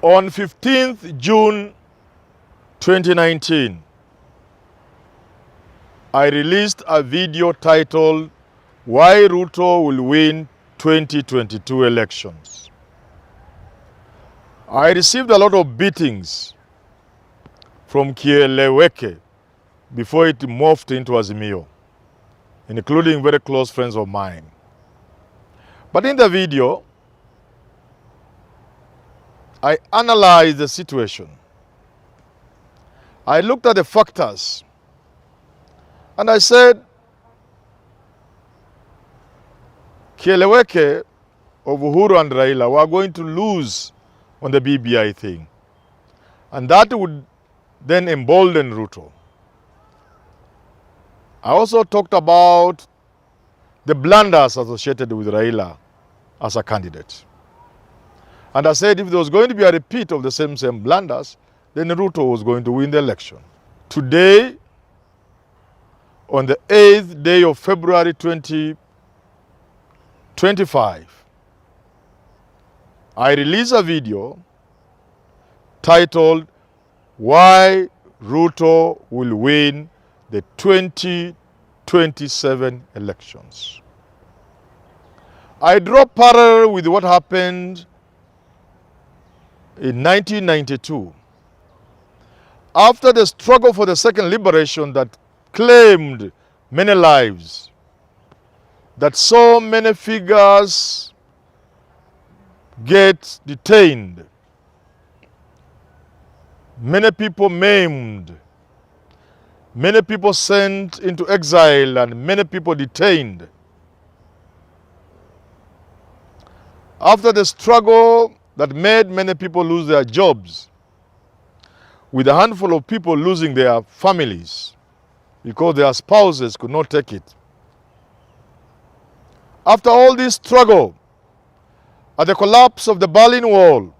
On 15th June 2019, I released a video titled, "Why Ruto Will Win 2022 Elections." I received a lot of beatings from Kieleweke before it morphed into Azimio, including very close friends of mine. But in the video, I analyzed the situation. I looked at the factors and I said, Kieleweke of Uhuru and Raila were going to lose on the BBI thing. And that would then embolden Ruto. I also talked about the blunders associated with Raila as a candidate. And I said if there was going to be a repeat of the same blunders, then Ruto was going to win the election. Today, on the 8th day of February 2025, I released a video titled, "Why Ruto Will Win the 2027 Elections." I draw parallel with what happened in 1992. After the struggle for the second liberation that claimed many lives, that so many figures get detained, many people maimed, many people sent into exile, and many people detained. After the struggle that made many people lose their jobs, with a handful of people losing their families because their spouses could not take it. After all this struggle, at the collapse of the Berlin Wall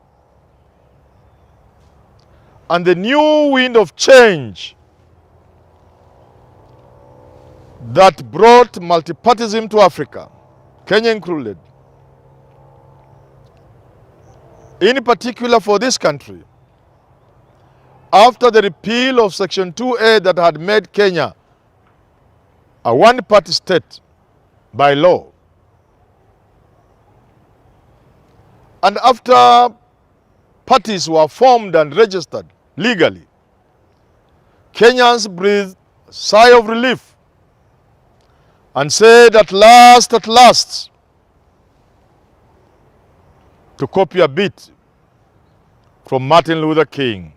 and the new wind of change that brought multipartyism to Africa, Kenya included, in particular for this country, after the repeal of Section 2A that had made Kenya a one-party state by law, and after parties were formed and registered legally, Kenyans breathed a sigh of relief and said, at last, to copy a bit from Martin Luther King,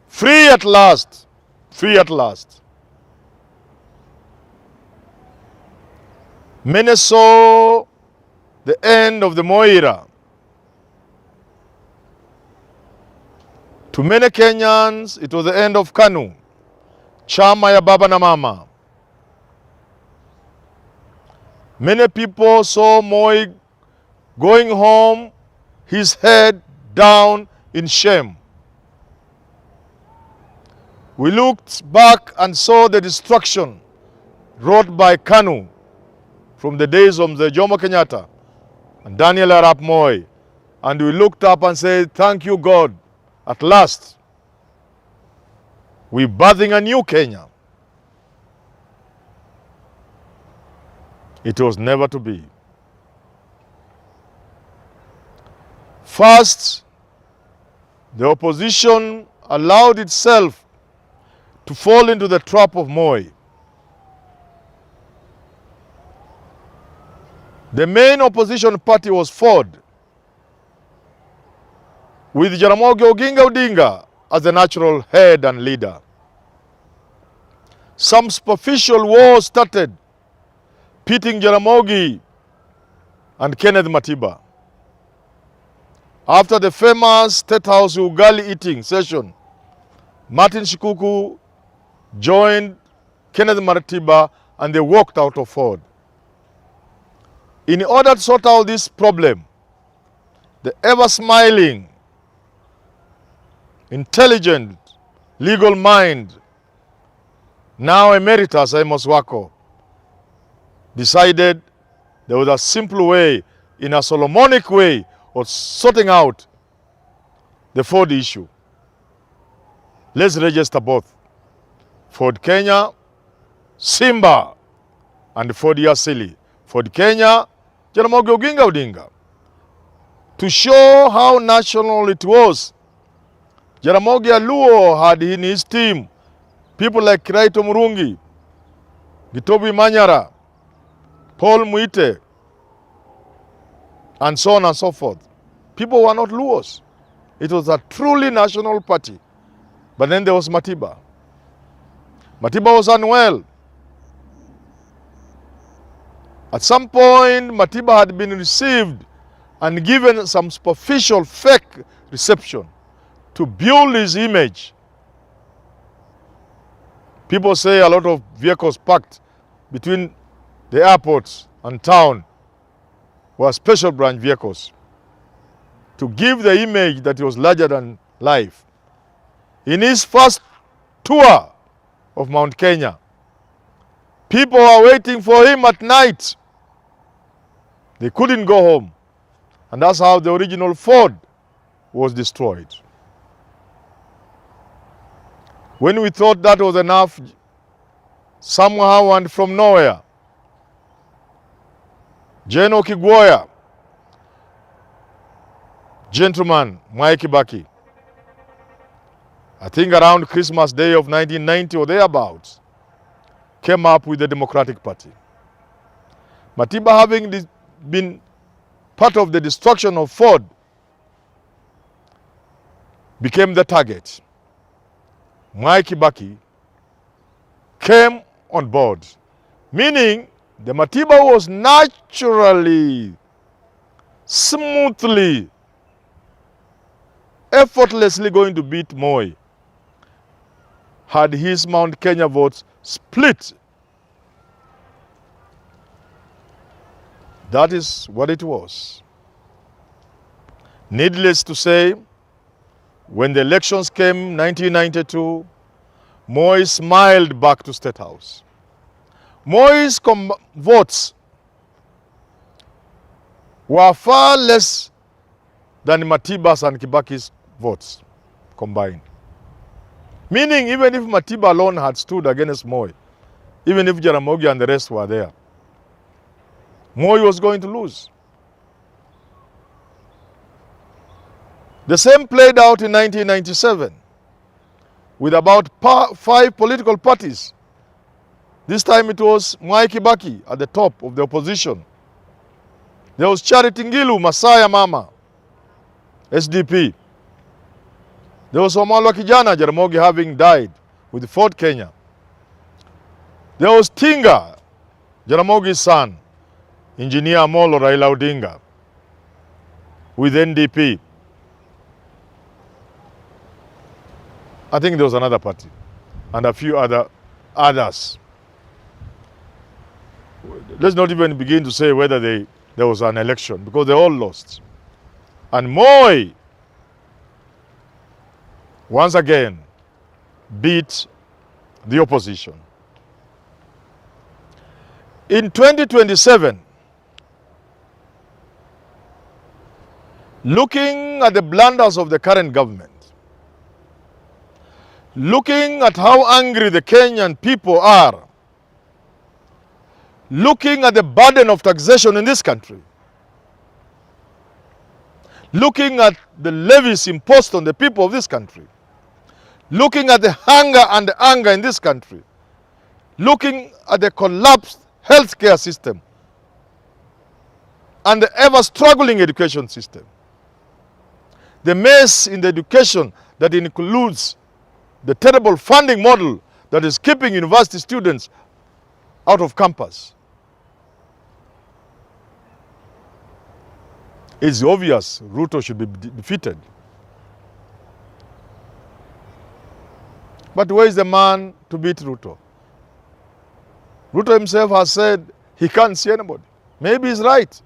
free at last, free at last. Many saw the end of the Manyora. To many Kenyans, it was the end of KANU, chama ya baba na mama. Many people saw Moi going home, his head down in shame. We looked back and saw the destruction wrought by KANU from the days of the Jomo Kenyatta and Daniel Arap Moi. And we looked up and said, thank you, God. At last, we're birthing a new Kenya. It was never to be. First, the opposition allowed itself to fall into the trap of Moi. The main opposition party was Ford, with Jaramogi Oginga Odinga as the natural head and leader. Some superficial war started, pitting Jaramogi and Kenneth Matiba. After the famous State House Ugali eating session, Martin Shikuku joined Kenneth Matiba and they walked out of Ford. In order to sort out this problem, the ever-smiling, intelligent, legal mind, now emeritus Amos Wako, decided there was a simple way, in a Solomonic way, of sorting out the Ford issue. Let's register both. Ford Kenya, Simba, and Ford Yasili. Ford Kenya, Jaramogi Oginga Odinga. To show how national it was, Jaramogi Aluo had in his team people like Kiraito Murungi, Gitobi Manyora, Paul Muite, and so on and so forth. People were not Luos. It was a truly national party. But then there was Matiba. Matiba was unwell. At some point, Matiba had been received and given some superficial fake reception to build his image. People say a lot of vehicles parked between the airports and town were special branch vehicles to give the image that he was larger than life. In his first tour of Mount Kenya, people were waiting for him at night. They couldn't go home. And that's how the original Ford was destroyed. When we thought that was enough, somehow and from nowhere, Jeno Kigwoya, gentleman Mwai Kibaki, I think around Christmas Day of 1990 or thereabouts, came up with the Democratic Party. Matiba, having been part of the destruction of Ford, became the target. Mwai Kibaki came on board, meaning the Matiba was naturally, smoothly, effortlessly going to beat Moi had his Mount Kenya votes split. That is what it was. Needless to say, when the elections came 1992, Moi smiled back to State House. Moi's votes were far less than Matiba's and Kibaki's votes combined. Meaning, even if Matiba alone had stood against Moi, even if Jaramogi and the rest were there, Moi was going to lose. The same played out in 1997 with about 5 political parties. This time it was Mwai Kibaki at the top of the opposition. There was Charity Ngilu, Masaya Mama, SDP. There was Wamalwa Kijana, Jaramogi having died with Ford Kenya. There was Tinga, Jaramogi's son, Engineer Amolo Raila Odinga, with NDP. I think there was another party and a few others. Let's not even begin to say whether there was an election, because they all lost. And Moi, once again, beat the opposition. In 2027, looking at the blunders of the current government, looking at how angry the Kenyan people are, looking at the burden of taxation in this country, looking at the levies imposed on the people of this country, looking at the hunger and the anger in this country, looking at the collapsed healthcare system and the ever-struggling education system, the mess in the education that includes the terrible funding model that is keeping university students out of campus. It's obvious Ruto should be defeated. But where is the man to beat Ruto? Ruto himself has said he can't see anybody. Maybe he's right.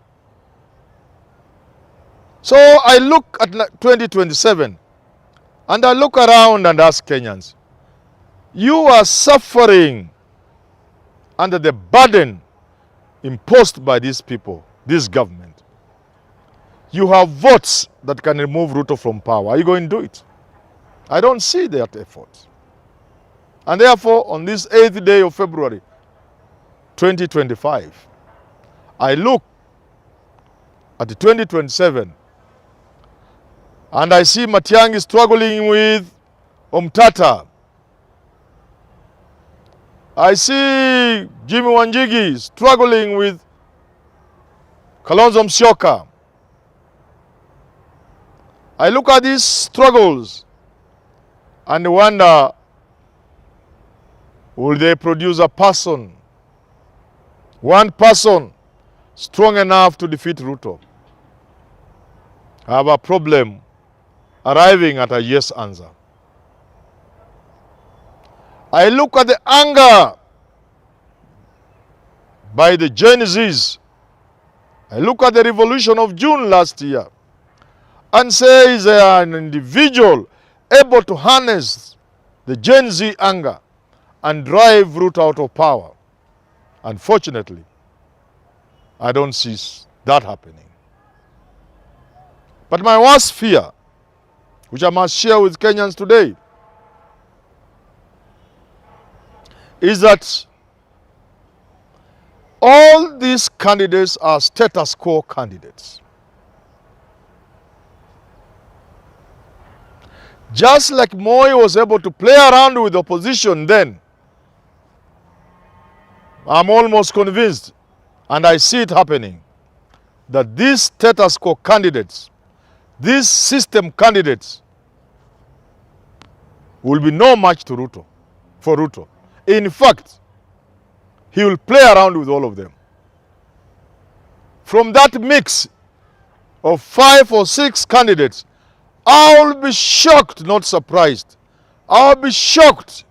So I look at 2027 and I look around and ask Kenyans, you are suffering under the burden imposed by these people, this government. you have votes that can remove Ruto from power. Are you going to do it? I don't see that effort. And therefore, on this 8th day of February 2025, I look at the 2027 and I see Matiang'i struggling with Omtata. I see Jimmy Wanjigi struggling with Kalonzo Musyoka. I look at these struggles and wonder, will they produce a person, one person, strong enough to defeat Ruto? I have a problem arriving at a yes answer. I look at the anger by the Gen Zs. I look at the revolution of June last year and say, is there an individual able to harness the Gen Z anger and drive Ruto out of power? Unfortunately, I don't see that happening. But my worst fear, which I must share with Kenyans today, is that all these candidates are status quo candidates. Just like Moi was able to play around with opposition then, I'm almost convinced, and I see it happening, that these status quo candidates, these system candidates, will be no match to Ruto, for Ruto. In fact, he will play around with all of them. From that mix of 5 or 6 candidates, I will be shocked, not surprised. I will be shocked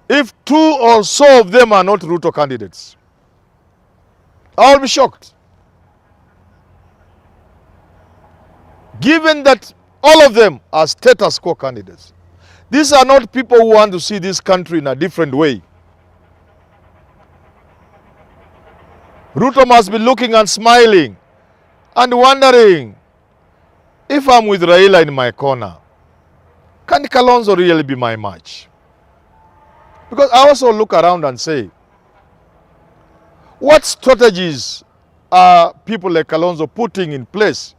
if 2 or so of them are not Ruto candidates. I will be shocked. Given that all of them are status quo candidates. These are not people who want to see this country in a different way. Ruto must be looking and smiling and wondering, if I'm with Raila in my corner, can Kalonzo really be my match? Because I also look around and say, what strategies are people like Kalonzo putting in place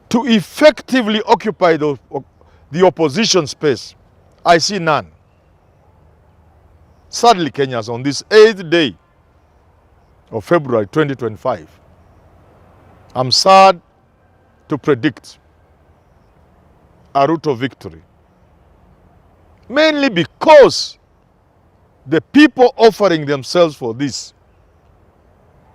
to effectively occupy the opposition space? I see none. Sadly, Kenyans, on this 8th day of February 2025, I'm sad to predict a Ruto victory. Mainly because the people offering themselves for this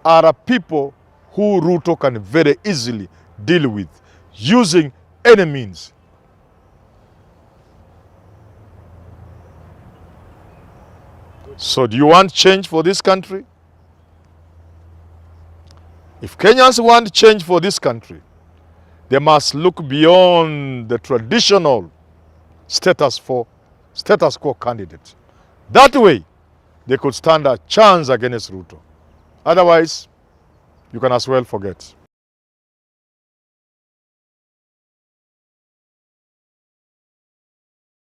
are a people who Ruto can very easily deal with using any means. So do you want change for this country? If Kenyans want change for this country, they must look beyond the traditional status quo candidates. That way, they could stand a chance against Ruto. Otherwise, you can as well forget.